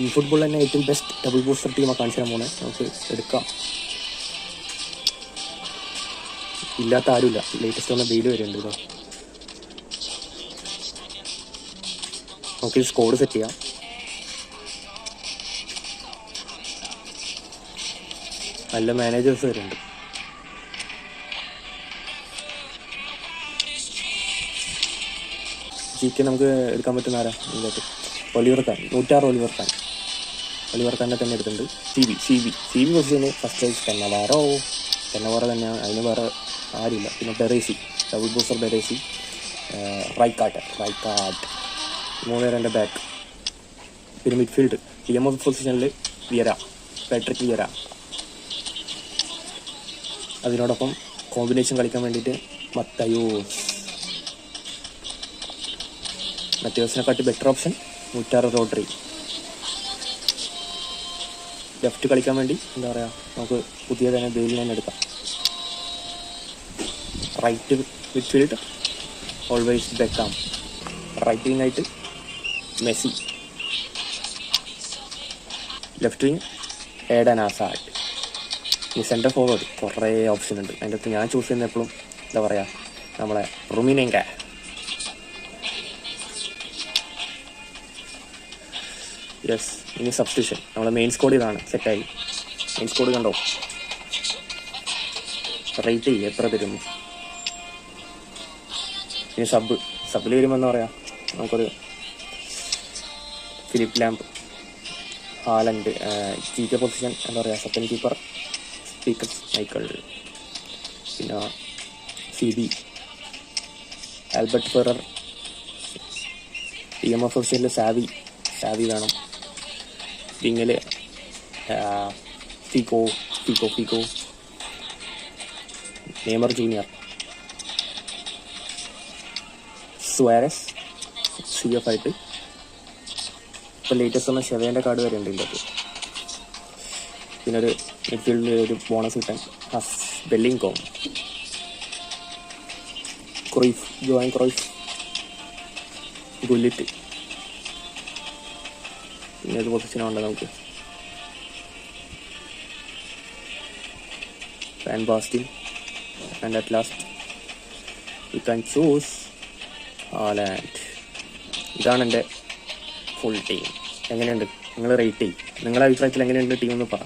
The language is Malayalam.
ഈ ഫുട്ബോൾ തന്നെ ഏറ്റവും ബെസ്റ്റ് ഡബിൾ ബൂസ്റ്റർ ടീമാണ് കാണിച്ചു തരാൻ പോകുന്നത്. നമുക്ക് എടുക്കാം. ഇല്ലാത്ത ആരുമില്ല. ലേറ്റസ്റ്റ് വന്ന ബെയിൽ വരുന്നുണ്ട് കേട്ടോ. നമുക്ക് സ്കോഡ് സെറ്റ് ചെയ്യാം. നല്ല മാനേജേഴ്സ് വരുന്നുണ്ട്. ജിക്ക് നമുക്ക് എടുക്കാൻ പറ്റുന്ന ആരാ ഇതിനകത്ത്? ഒലിവർ ഖാൻ, 106 ഒലിവർ ഖാനെ തന്നെ എടുത്തിട്ടുണ്ട്. സി ബി പൊസിഷന് ഫസ്റ്റ് പ്രൈസ് കെന്നവാറ തന്നെയാണ്, അതിന് വേറെ ആരുമില്ല. പിന്നെ ബെറേസി, ഡബിൾ ബൂസ്റ്റർ ബെറേസി, റൈക്കാട്ട് 3 പേരുടെ ബാക്ക്. പിന്നെ മിഡ്ഫീൽഡ് TMF പൊസിഷനിൽ പാട്രിക് വിയറ. അതിനോടൊപ്പം കോമ്പിനേഷൻ കളിക്കാൻ വേണ്ടിയിട്ട് മറ്റേഴ്സിനെക്കാട്ടി ബെറ്റർ ഓപ്ഷൻ 106 റോഡ്രി. ലെഫ്റ്റ് കളിക്കാൻ വേണ്ടി എന്താ പറയുക, നമുക്ക് പുതിയ തന്നെ ബെയിലിനെ തന്നെ എടുക്കാം. Right midfield always Beckham. Right വിങ്ങായിട്ട് Messi. Left wing Eden Hazard. ഈ സെൻറ്റർ ഫോർവേഡ് കുറേ ഓപ്ഷൻ ഉണ്ട്. അതിൻ്റെ അടുത്ത് ഞാൻ ചൂസ് ചെയ്യുന്ന എപ്പോഴും എന്താ പറയുക, നമ്മളെ റുമിനെങ്ക. യെസ്. ഇനി സബ്സ്റ്റിറ്റ്യൂഷൻ. നമ്മളെ മെയിൻ സ്കോഡ് ഇതാണ്. സെറ്റായി. മെയിൻ സ്കോഡ് കണ്ടോ? റേറ്റ് ചെയ്യും എത്ര തരും. ഇനി സബിൽ വരുമ്പോൾ എന്താ പറയുക, നമുക്കൊരു Philipp Lahm, Haaland. Keeper position എന്താ പറയുക, സെക്കൻഡ് കീപ്പർ സ്പീക്കർ മൈക്കിൾ. പിന്നെ CB, ആൽബർട്ട് ഫെറർ. TMF പൊസിഷനിൽ സാവി വേണം. വിങ്ങിൽ Figo, Neymar junior, Suarez CF ആയിട്ട്. ഇപ്പോൾ ലേറ്റസ്റ്റ് വന്ന ഷെവേൻ്റെ കാർഡ് വരെ ഉണ്ട് ഇതിൻ്റെ. പിന്നെ ഒരു മിഡ്ഫീൽഡിൽ ഒരു ബോണസ് കിട്ടാൻ ബെല്ലിംഗ്കോം, ജോയിൻ ക്രോയ്ഫ്, ഗുല്ലിറ്റ്. പിന്നെ ഏത് പൊസിഷനാണ് നമുക്ക്? Fan Bastin. And at last you can choose Haaland. ഇതാണ് എൻ്റെ ഫുൾ ടീം. എങ്ങനെയുണ്ട്? നിങ്ങൾ റേറ്റ് ചെയ്യും. നിങ്ങളുടെ അഭിപ്രായത്തിൽ എങ്ങനെയുണ്ട് ടീം എന്ന് പറ.